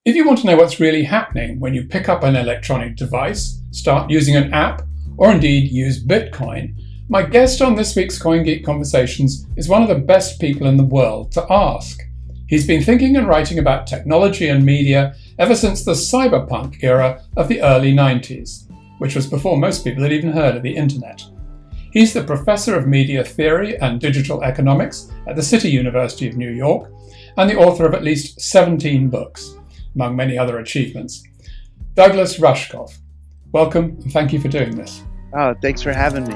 If you want to know what's really happening when you pick up an electronic device, start using an app, or indeed use Bitcoin, my guest on this week's CoinGeek Conversations is one of the best people in the world to ask. He's been thinking and writing about technology and media ever since the cyberpunk era of the early 90s, which was before most people had even heard of the internet. He's the professor of media theory and digital economics at the City University of New York and the author of at least 17 books, among many other achievements. Douglas Rushkoff, welcome and thank you for doing this. Oh, thanks for having me.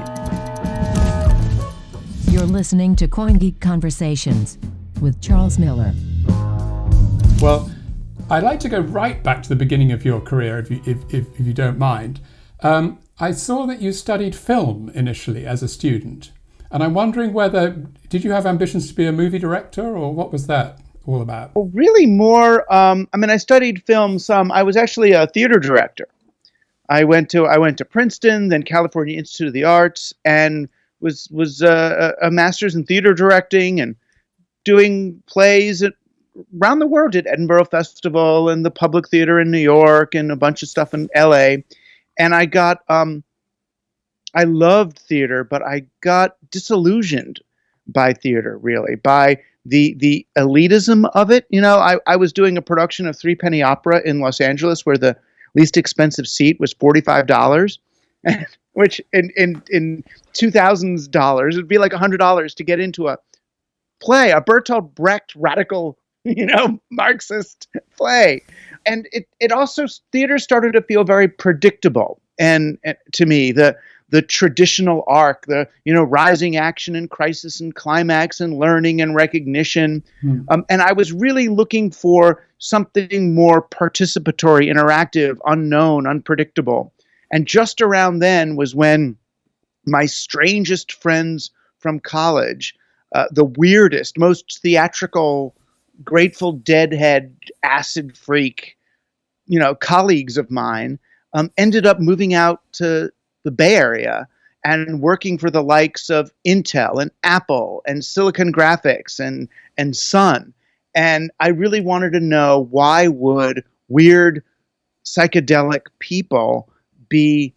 You're listening to CoinGeek Conversations with Charles Miller. Well, I'd like to go right back to the beginning of your career, if you don't mind. I saw that you studied film initially as a student, and I'm wondering did you have ambitions to be a movie director, or what was that all about? Well, really more, I studied film some. I was actually a theater director. I went to Princeton, then California Institute of the Arts, and was a master's in theater directing and doing plays around the world at Edinburgh Festival and the Public Theater in New York and a bunch of stuff in LA. And I loved theater, but I got disillusioned by theater, really, by the elitism of it. You know, I was doing a production of Three Penny Opera in Los Angeles where the least expensive seat was $45, which in 2000s dollars, it'd be like $100 to get into a play, a Bertolt Brecht radical, Marxist play. And it also, theater started to feel very predictable. And to me, the traditional arc, the rising action and crisis and climax and learning and recognition. And I was really looking for something more participatory, interactive, unknown, unpredictable. And just around then was when my strangest friends from college, the weirdest, most theatrical, Grateful Deadhead, acid freak, colleagues of mine, ended up moving out to the Bay Area and working for the likes of Intel and Apple and Silicon Graphics and Sun. And I really wanted to know, why would weird psychedelic people be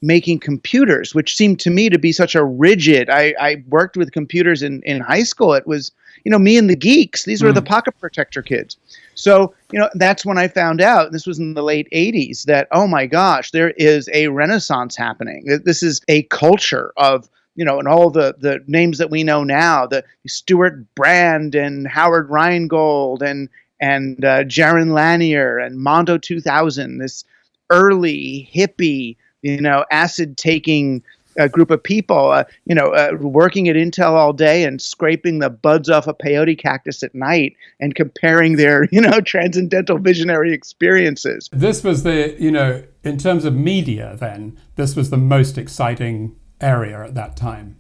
making computers, which seemed to me to be such a rigid. I worked with computers in high school. It was, me and the geeks. These were the pocket protector kids. So, that's when I found out, this was in the late 80s, that, oh my gosh, there is a renaissance happening. This is a culture of, and all the names that we know now, the Stuart Brand and Howard Rheingold and Jaron Lanier and Mondo 2000, this early hippie, acid-taking group of people, working at Intel all day and scraping the buds off a peyote cactus at night and comparing their, transcendental visionary experiences. This was in terms of media then, this was the most exciting area at that time.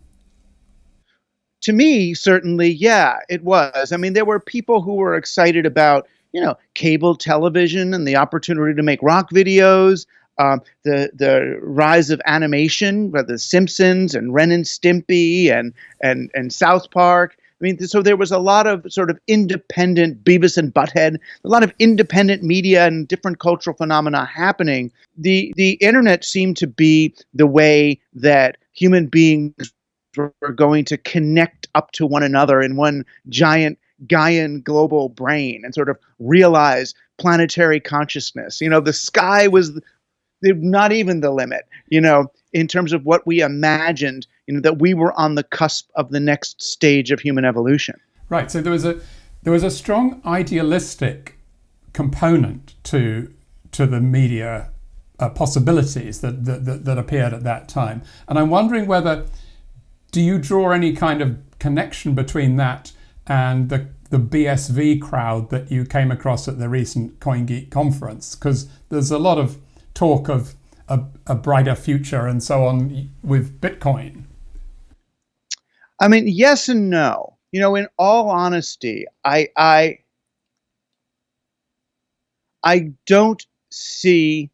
To me, certainly, yeah, it was. I mean, there were people who were excited about, cable television and the opportunity to make rock videos, the rise of animation, The Simpsons and Ren and Stimpy and South Park. I mean, so there was a lot of sort of independent Beavis and Butthead, a lot of independent media and different cultural phenomena happening. The internet seemed to be the way that human beings were going to connect up to one another in one giant Gaian global brain and sort of realize planetary consciousness. The sky was not even the limit, in terms of what we imagined, that we were on the cusp of the next stage of human evolution. Right. So there was a strong idealistic component to the media possibilities that appeared at that time. And I'm wondering do you draw any kind of connection between that and the BSV crowd that you came across at the recent CoinGeek conference? Because there's a lot of talk of a brighter future and so on with Bitcoin. I mean, yes and no. In all honesty, I don't see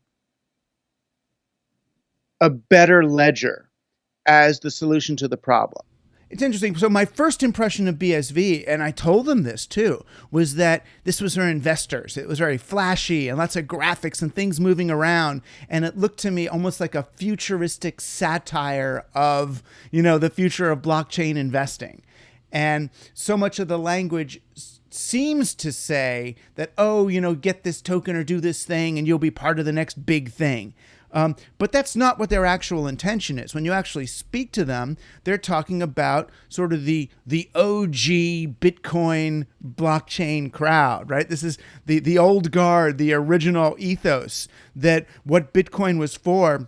a better ledger as the solution to the problem. it's interesting. So my first impression of BSV, and I told them this too, was that this was for investors. It was very flashy and lots of graphics and things moving around. And it looked to me almost like a futuristic satire of, the future of blockchain investing. And so much of the language seems to say that, get this token or do this thing and you'll be part of the next big thing. But that's not what their actual intention is. When you actually speak to them, they're talking about sort of the OG Bitcoin blockchain crowd, right? This is the old guard, the original ethos, that what Bitcoin was for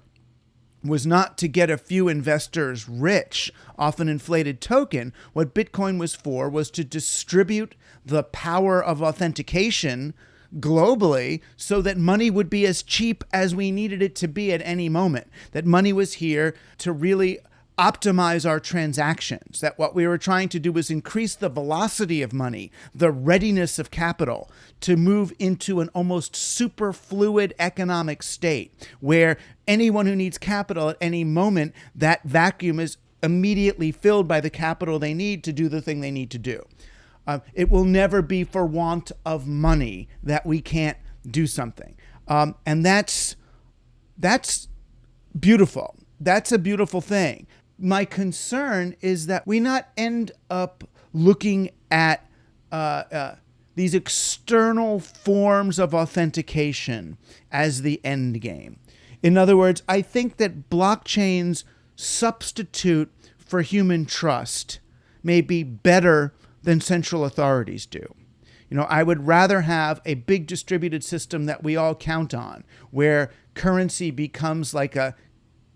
was not to get a few investors rich off an inflated token. What Bitcoin was for was to distribute the power of authentication globally so that money would be as cheap as we needed it to be at any moment. That money was here to really optimize our transactions. That what we were trying to do was increase the velocity of money, the readiness of capital to move into an almost super fluid economic state where anyone who needs capital at any moment, that vacuum is immediately filled by the capital they need to do the thing they need to do. It will never be for want of money that we can't do something. And that's beautiful. That's a beautiful thing. My concern is that we not end up looking at these external forms of authentication as the end game. In other words, I think that blockchains substitute for human trust may be better than central authorities do. I would rather have a big distributed system that we all count on, where currency becomes like a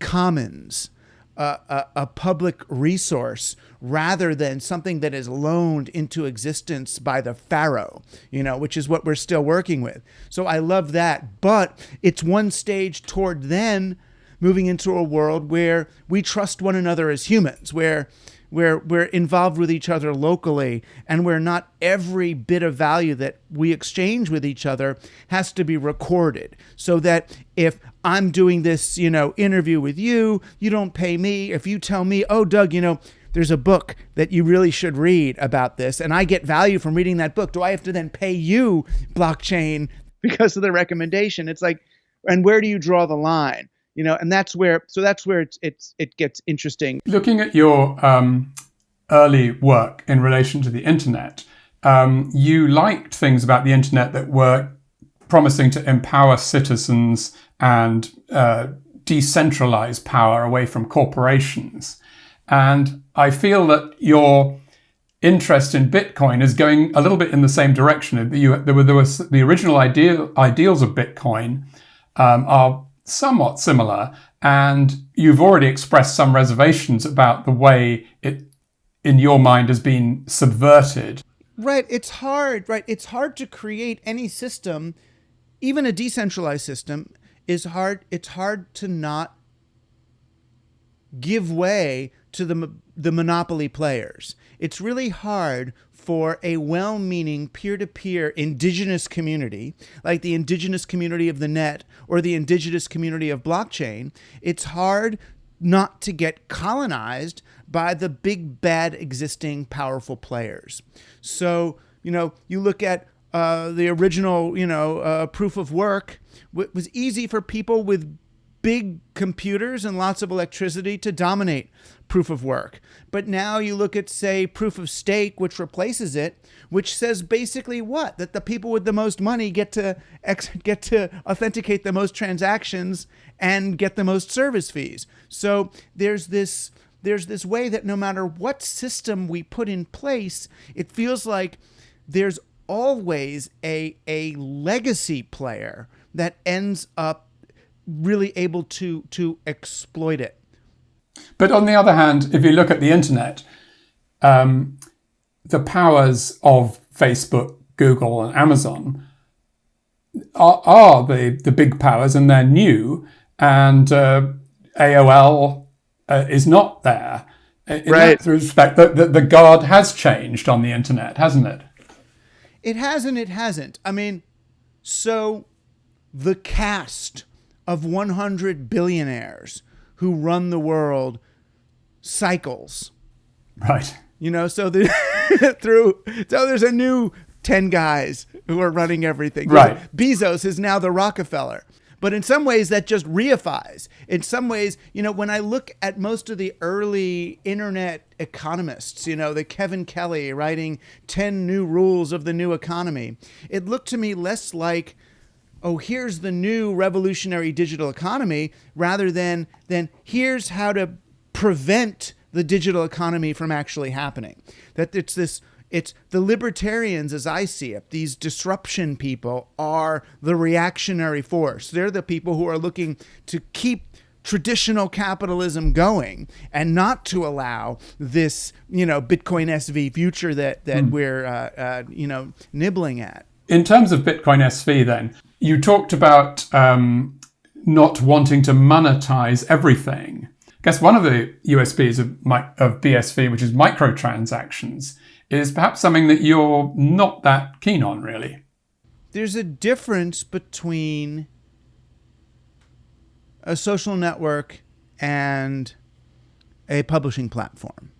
commons, a public resource, rather than something that is loaned into existence by the pharaoh, which is what we're still working with. So I love that, but it's one stage toward then moving into a world where we trust one another as humans, where we're involved with each other locally, and where not every bit of value that we exchange with each other has to be recorded. So that if I'm doing this, interview with you, you don't pay me. If you tell me, oh, Doug, there's a book that you really should read about this, and I get value from reading that book, do I have to then pay you, blockchain, because of the recommendation? It's like, and where do you draw the line? And that's where it gets interesting. Looking at your early work in relation to the internet, you liked things about the internet that were promising to empower citizens and decentralize power away from corporations. And I feel that your interest in Bitcoin is going a little bit in the same direction. There was the original ideals of Bitcoin are somewhat similar, and you've already expressed some reservations about the way it, in your mind, has been subverted. Right. It's hard. Right. It's hard to create any system, even a decentralized system is hard. It's hard to not give way to the monopoly players. It's really hard for a well-meaning peer-to-peer indigenous community, like the indigenous community of the net or the indigenous community of blockchain. It's hard not to get colonized by the big, bad, existing powerful players. So, you look at the original, proof of work. It was easy for people with big computers and lots of electricity to dominate proof of work. But now you look at, say, proof of stake, which replaces it, which says basically what? That the people with the most money get to authenticate the most transactions and get the most service fees. So there's this way that no matter what system we put in place, it feels like there's always a legacy player that ends up really able to exploit it. But on the other hand, if you look at the internet, the powers of Facebook, Google, and Amazon are the big powers, and they're new, and AOL is not there. In that respect, the guard has changed on the internet, hasn't it? It has and it hasn't. I mean, so the cast of 100 billionaires who run the world cycles. Right. So there's a new 10 guys who are running everything. Right. Bezos is now the Rockefeller. But in some ways, that just reifies. In some ways, when I look at most of the early internet economists, the Kevin Kelly writing 10 new rules of the new economy, it looked to me less like, oh, here's the new revolutionary digital economy, rather than here's how to prevent the digital economy from actually happening. That it's the libertarians, as I see it, these disruption people are the reactionary force. They're the people who are looking to keep traditional capitalism going and not to allow this, Bitcoin SV future that we're, nibbling at. In terms of Bitcoin SV then, you talked about not wanting to monetize everything. I guess one of the USPs of BSV, which is microtransactions, is perhaps something that you're not that keen on, really. There's a difference between a social network and a publishing platform.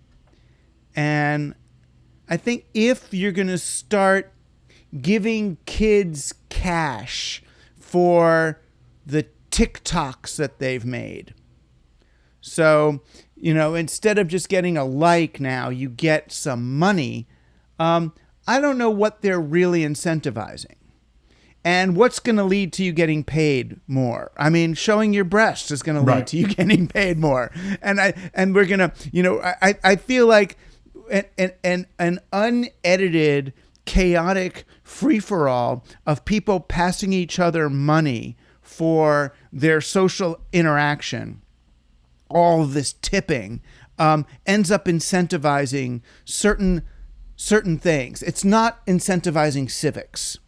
And I think if you're going to start giving kids cash for the TikToks that they've made, so instead of just getting a like now, you get some money. I don't know what they're really incentivizing. And what's going to lead to you getting paid more? I mean, showing your breasts is going to lead to you getting paid more. And we're going to, I feel like an unedited, chaotic free-for-all of people passing each other money for their social interaction, all of this tipping, ends up incentivizing certain things. It's not incentivizing civics.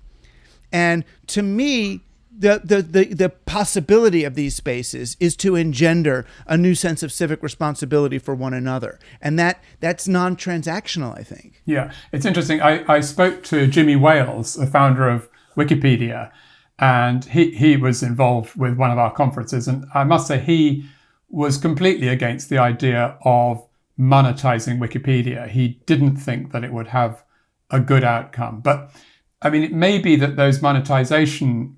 And to me, the possibility of these spaces is to engender a new sense of civic responsibility for one another. And that's non-transactional, I think. Yeah, it's interesting. I spoke to Jimmy Wales, the founder of Wikipedia, and he was involved with one of our conferences. And I must say, he was completely against the idea of monetizing Wikipedia. He didn't think that it would have a good outcome. But I mean, it may be that those monetization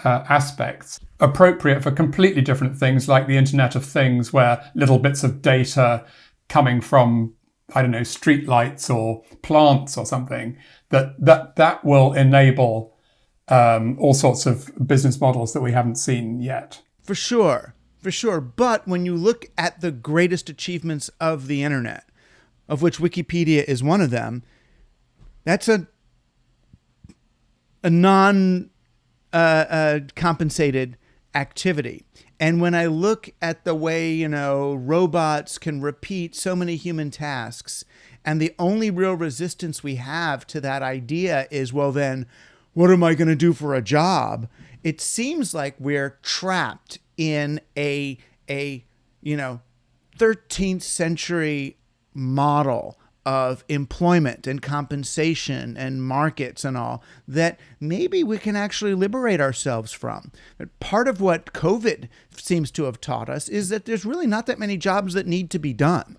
aspects appropriate for completely different things, like the Internet of Things, where little bits of data coming from, I don't know, streetlights or plants or something, that will enable all sorts of business models that we haven't seen yet. For sure. But when you look at the greatest achievements of the internet, of which Wikipedia is one of them, that's a non-compensated activity. And when I look at the way, robots can repeat so many human tasks, and the only real resistance we have to that idea is, well, then, what am I going to do for a job? It seems like we're trapped in a 13th century model of employment and compensation and markets and all that maybe we can actually liberate ourselves from. But part of what COVID seems to have taught us is that there's really not that many jobs that need to be done.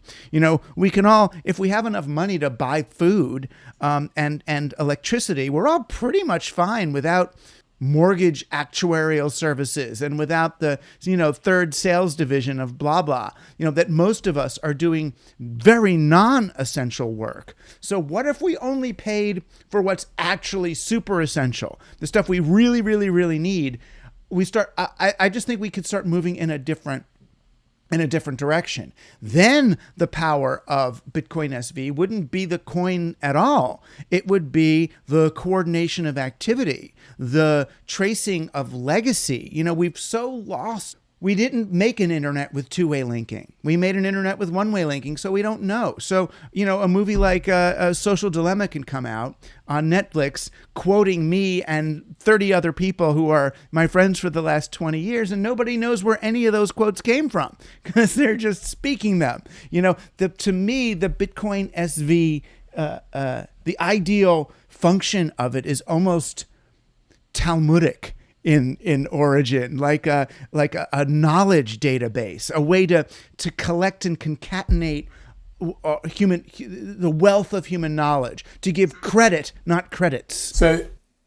We can all, if we have enough money to buy food and electricity, we're all pretty much fine without mortgage actuarial services and without the third sales division of blah blah, that most of us are doing very non-essential work. So what if we only paid for what's actually super essential, the stuff we really really really need? I just think we could start moving in a different direction. Then the power of Bitcoin SV wouldn't be the coin at all. It would be the coordination of activity, the tracing of legacy. We've so lost. We didn't make an internet with two-way linking. We made an internet with one-way linking, so we don't know. So, a movie like a Social Dilemma can come out on Netflix quoting me and 30 other people who are my friends for the last 20 years, and nobody knows where any of those quotes came from because they're just speaking them. To me, the Bitcoin SV, the ideal function of it is almost Talmudic in origin, like a knowledge database, a way to collect and concatenate the wealth of human knowledge, to give credit, not credits. So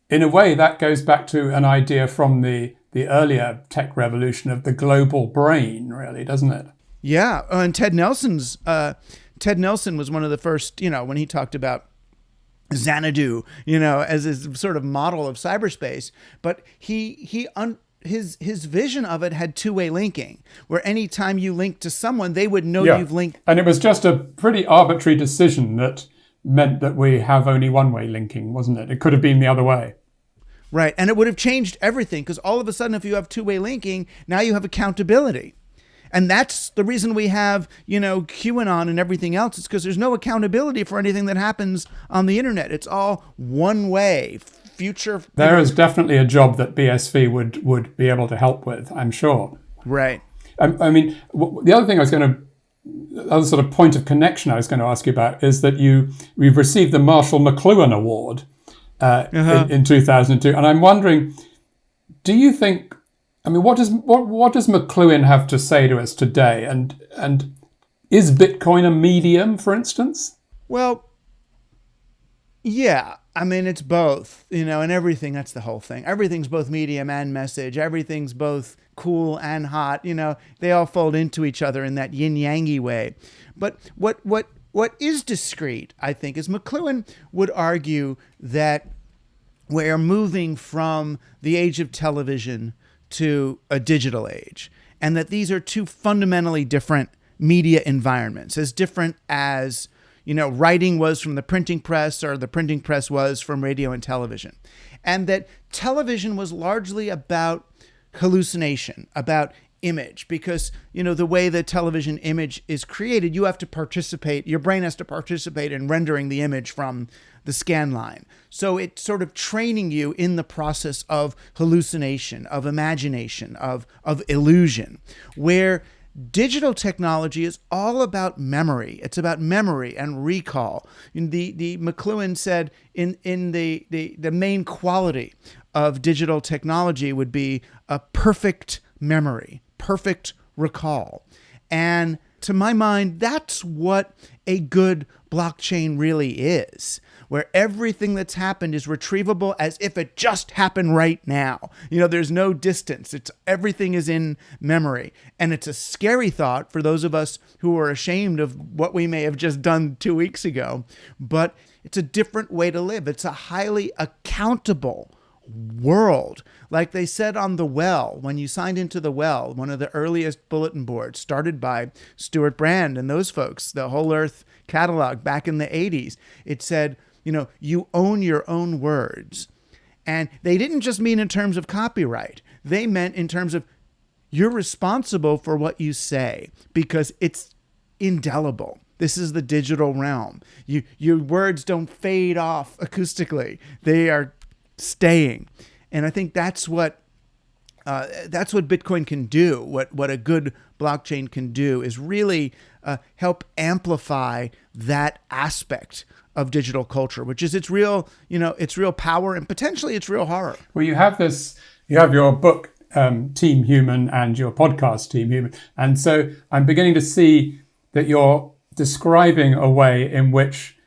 in a way, that goes back to an idea from the earlier tech revolution of the global brain, really, doesn't it? Yeah, and Ted Nelson was one of the first, when he talked about Xanadu, as his sort of model of cyberspace. But his vision of it had two-way linking, where any time you link to someone, they would know you've linked. And it was just a pretty arbitrary decision that meant that we have only one-way linking, wasn't it? It could have been the other way. Right, and it would have changed everything, because all of a sudden, if you have two-way linking, now you have accountability. And that's the reason we have, QAnon and everything else. It's because there's no accountability for anything that happens on the internet. It's all one way. There is definitely a job that BSV would be able to help with, I'm sure. Right. I mean, the other thing the other sort of point of connection I was going to ask you about is that we've received the Marshall McLuhan Award in 2002, and I'm wondering, do you think? I mean, what does McLuhan have to say to us today? And is Bitcoin a medium, for instance? Well, yeah. I mean, it's both, and everything. That's the whole thing. Everything's both medium and message. Everything's both cool and hot. They all fold into each other in that yin-yangy way. But what is discrete, I think, is McLuhan would argue that we're moving from the age of television to a digital age, and that these are two fundamentally different media environments, as different as writing was from the printing press, or the printing press was from radio and television. And that television was largely about hallucination, about image, because, the way the television image is created, you have to participate, your brain has to participate in rendering the image from the scan line. So it's sort of training you in the process of hallucination, of imagination, of illusion, where digital technology is all about memory. It's about memory and recall. The McLuhan said in the main quality of digital technology would be a perfect memory, perfect recall. And to my mind, that's what a good blockchain really is, where everything that's happened is retrievable as if it just happened right now. There's no distance. Everything is in memory. And it's a scary thought for those of us who are ashamed of what we may have just done 2 weeks ago. But it's a different way to live. It's a highly accountable world. Like they said on The Well, when you signed into The Well, one of the earliest bulletin boards started by Stuart Brand and those folks, the Whole Earth catalog back in the 80s, it said, you own your own words. And they didn't just mean in terms of copyright. They meant in terms of you're responsible for what you say, because it's indelible. This is the digital realm. Your words don't fade off acoustically. They are staying. And I think that's what Bitcoin can do. What a good blockchain can do is really help amplify that aspect of digital culture, which is its real power and potentially its real horror. Well, you have your book, Team Human, and your podcast, Team Human. And so I'm beginning to see that you're describing a way in which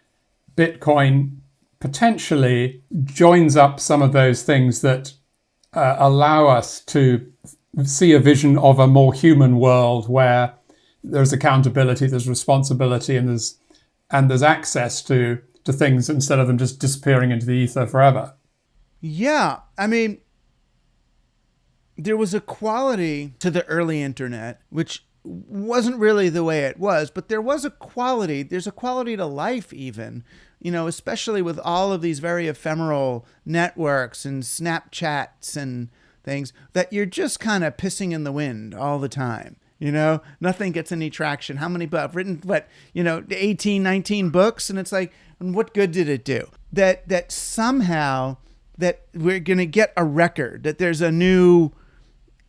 Bitcoin potentially joins up some of those things that allow us to see a vision of a more human world where there's accountability, there's responsibility, and there's access to things instead of them just disappearing into the ether forever. Yeah. I mean, there was a quality to the early internet, which wasn't really the way it was, but there's a quality to life even, especially with all of these very ephemeral networks and Snapchats and things that you're just kind of pissing in the wind all the time. Nothing gets any traction. How many I've written, 18, 19 books, and it's like, and what good did it do? That somehow that we're going to get a record, that there's a new,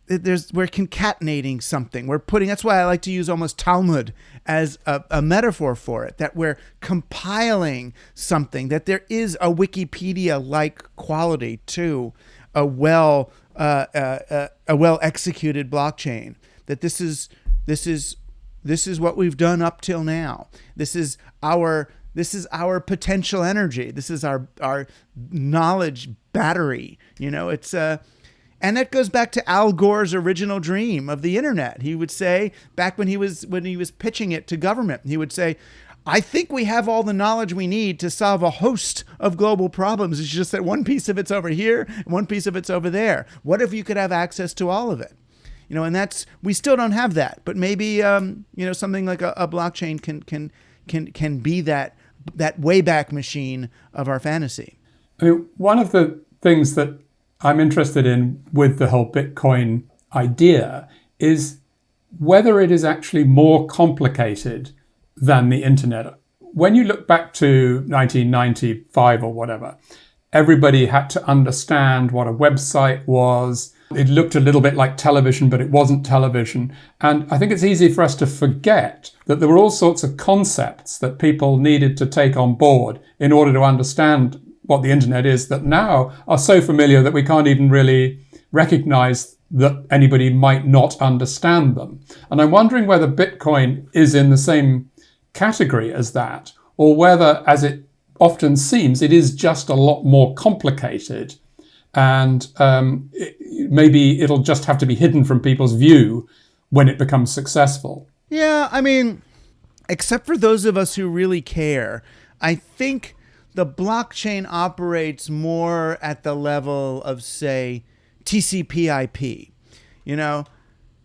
we're concatenating something. That's why I like to use almost Talmud as a metaphor for it, that we're compiling something, that there is a Wikipedia-like quality to a well executed blockchain. That this is This is what we've done up till now. This is our potential energy. This is our knowledge battery. It's and that goes back to Al Gore's original dream of the internet. He would say, back when he was pitching it to government, he would say, I think we have all the knowledge we need to solve a host of global problems. It's just that one piece of it's over here, and one piece of it's over there. What if you could have access to all of it? And we still don't have that. But maybe something like a blockchain can be that wayback machine of our fantasy. I mean, one of the things that I'm interested in with the whole Bitcoin idea is whether it is actually more complicated than the internet. When you look back to 1995 or whatever, everybody had to understand what a website was. It looked a little bit like television, but it wasn't television. And I think it's easy for us to forget that there were all sorts of concepts that people needed to take on board in order to understand what the internet is, that now are so familiar that we can't even really recognize that anybody might not understand them. And I'm wondering whether Bitcoin is in the same category as that, or whether, as it often seems, it is just a lot more complicated, and maybe it'll just have to be hidden from people's view when it becomes successful. Yeah, I mean, except for those of us who really care, I think the blockchain operates more at the level of, say, TCP/IP,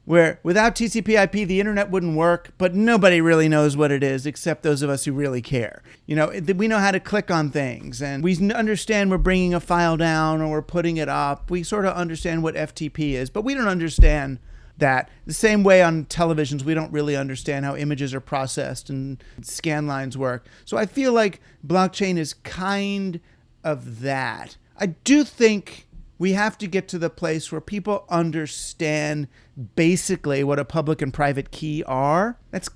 where without TCP/IP, the internet wouldn't work, but nobody really knows what it is except those of us who really care. We know how to click on things, and we understand we're bringing a file down or we're putting it up. We sort of understand what FTP is, but we don't understand that. The same way on televisions, we don't really understand how images are processed and scan lines work. So I feel like blockchain is kind of that. I do think we have to get to the place where people understand basically what a public and private key are. That's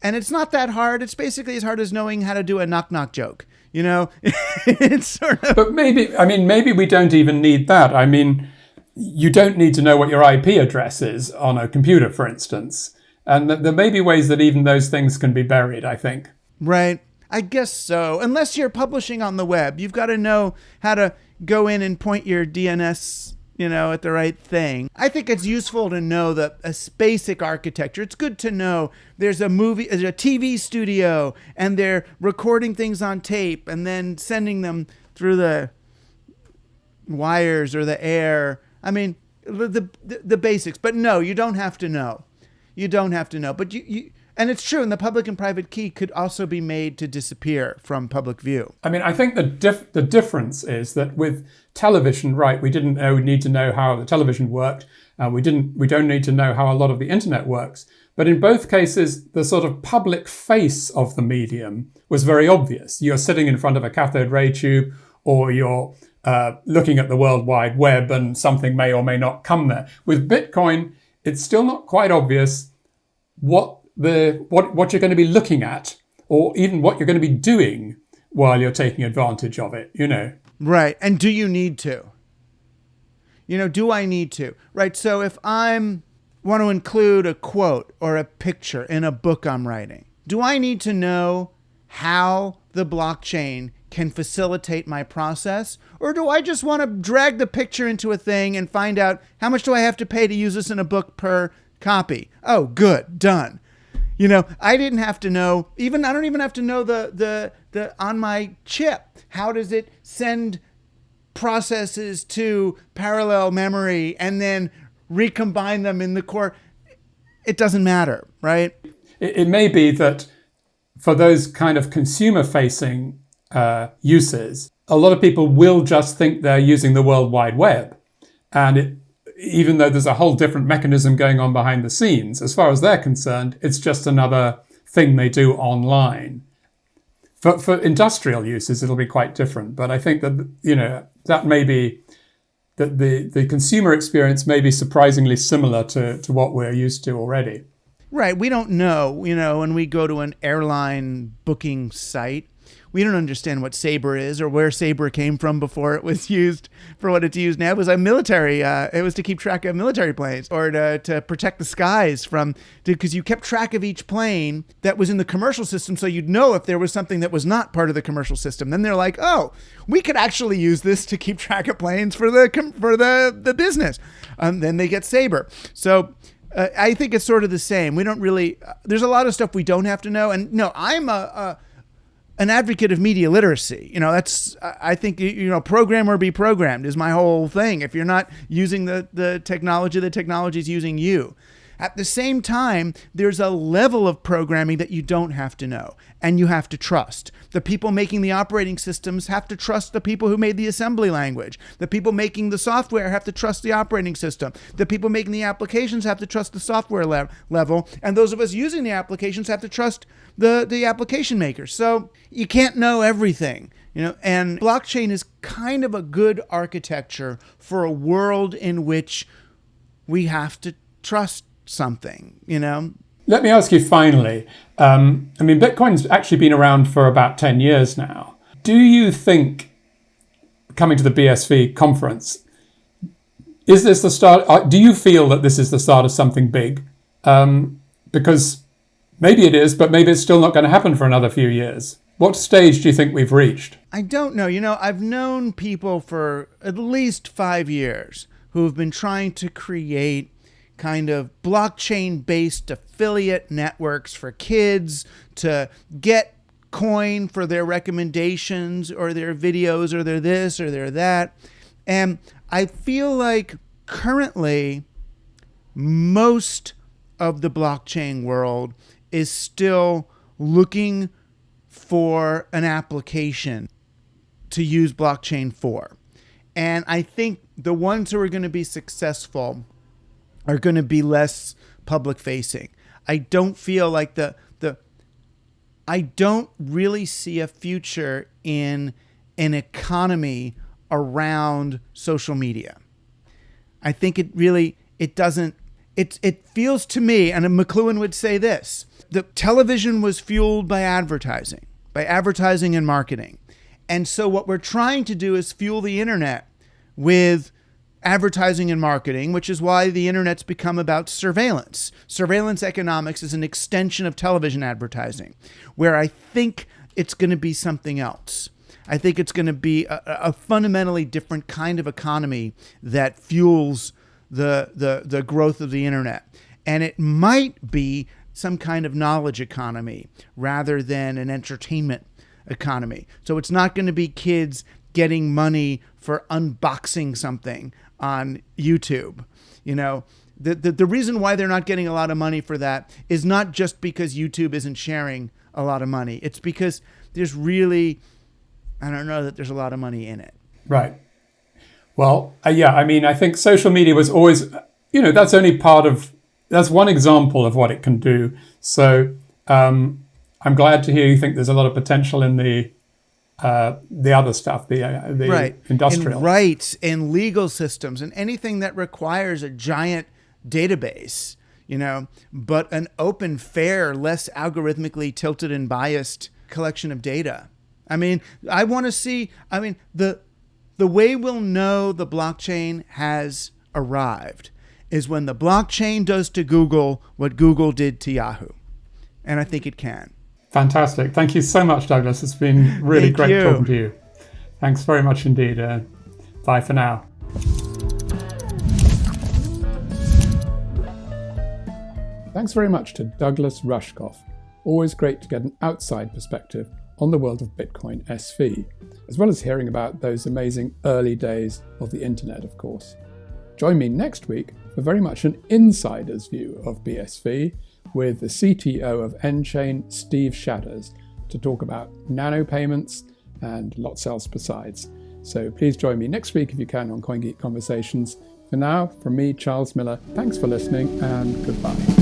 and it's not that hard. It's basically as hard as knowing how to do a knock-knock joke. It's sort of... But maybe we don't even need that. I mean, you don't need to know what your IP address is on a computer, for instance. And there may be ways that even those things can be buried, I think. Right. I guess so. Unless you're publishing on the web, you've got to know how to go in and point your DNS, at the right thing. I think it's useful to know a basic architecture. It's good to know there's a TV studio, and they're recording things on tape and then sending them through the wires or the air. I mean, the basics. But no, you don't have to know. You don't have to know. But you and it's true, and the public and private key could also be made to disappear from public view. I mean, I think the difference is that with television, right, we didn't need to know how the television worked. We don't need to know how a lot of the internet works. But in both cases, the sort of public face of the medium was very obvious. You're sitting in front of a cathode ray tube, or you're looking at the World Wide Web, and something may or may not come there. With Bitcoin, it's still not quite obvious what you're going to be looking at, or even what you're going to be doing while you're taking advantage of it, Right. And do you need to? Do I need to? Right. So if I want to include a quote or a picture in a book I'm writing, do I need to know how the blockchain can facilitate my process? Or do I just want to drag the picture into a thing and find out how much do I have to pay to use this in a book per copy? Oh, good. Done. I didn't have to know, I don't even have to know the on my chip. How does it send processes to parallel memory and then recombine them in the core? It doesn't matter, right? It may be that for those kind of consumer-facing uses, a lot of people will just think they're using the World Wide Web. And even though there's a whole different mechanism going on behind the scenes, as far as they're concerned, it's just another thing they do online. For industrial uses, it'll be quite different. But I think that, that may be, that the consumer experience may be surprisingly similar to what we're used to already. Right. We don't know, when we go to an airline booking site, we don't understand what saber is or where saber came from before it was used for what it's used now. It was a military, it was to keep track of military planes or to protect the skies because you kept track of each plane that was in the commercial system, so you'd know if there was something that was not part of the commercial system. Then they're like, oh, we could actually use this to keep track of planes for the business. Then they get saber. So I think it's sort of the same. We don't really, there's a lot of stuff we don't have to know. And no, I'm an advocate of media literacy. I think, program or be programmed is my whole thing. If you're not using the technology is using you. At the same time, there's a level of programming that you don't have to know and you have to trust. The people making the operating systems have to trust the people who made the assembly language. The people making the software have to trust the operating system. The people making the applications have to trust the software level. And those of us using the applications have to trust the application makers. So you can't know everything. And blockchain is kind of a good architecture for a world in which we have to trust something. Let me ask you finally, Bitcoin's actually been around for about 10 years now. Do you think, coming to the BSV conference, is this the start? Do you feel that this is the start of something big? Because maybe it is, but maybe it's still not going to happen for another few years. What stage do you think we've reached? I don't know. I've known people for at least 5 years who have been trying to create kind of blockchain-based affiliate networks for kids to get coin for their recommendations or their videos or their this or their that. And I feel like currently most of the blockchain world is still looking for an application to use blockchain for. And I think the ones who are going to be successful are going to be less public facing. I don't feel like I don't really see a future in an economy around social media. I think it feels to me, and McLuhan would say this, the television was fueled by advertising and marketing. And so what we're trying to do is fuel the internet with advertising and marketing, which is why the internet's become about surveillance. Surveillance economics is an extension of television advertising, where I think it's going to be something else. I think it's going to be a fundamentally different kind of economy that fuels the growth of the internet. And it might be some kind of knowledge economy rather than an entertainment economy. So it's not going to be kids getting money for unboxing something on YouTube. The reason why they're not getting a lot of money for that is not just because YouTube isn't sharing a lot of money. It's because there's really, I don't know that there's a lot of money in it. Right. Well, I think social media was always, that's one example of what it can do. So I'm glad to hear you think there's a lot of potential in the other stuff, the right. industrial. And rights and legal systems and anything that requires a giant database, but an open, fair, less algorithmically tilted and biased collection of data. I want to see, the way we'll know the blockchain has arrived is when the blockchain does to Google what Google did to Yahoo. And I think it can. Fantastic. Thank you so much, Douglas. It's been really great talking to you. Thanks very much indeed. Bye for now. Thanks very much to Douglas Rushkoff. Always great to get an outside perspective on the world of Bitcoin SV, as well as hearing about those amazing early days of the internet, of course. Join me next week for very much an insider's view of BSV with the CTO of nChain, Steve Shadders, to talk about nano payments and lots else besides. So please join me next week if you can on CoinGeek Conversations. For now, from me, Charles Miller, thanks for listening and goodbye.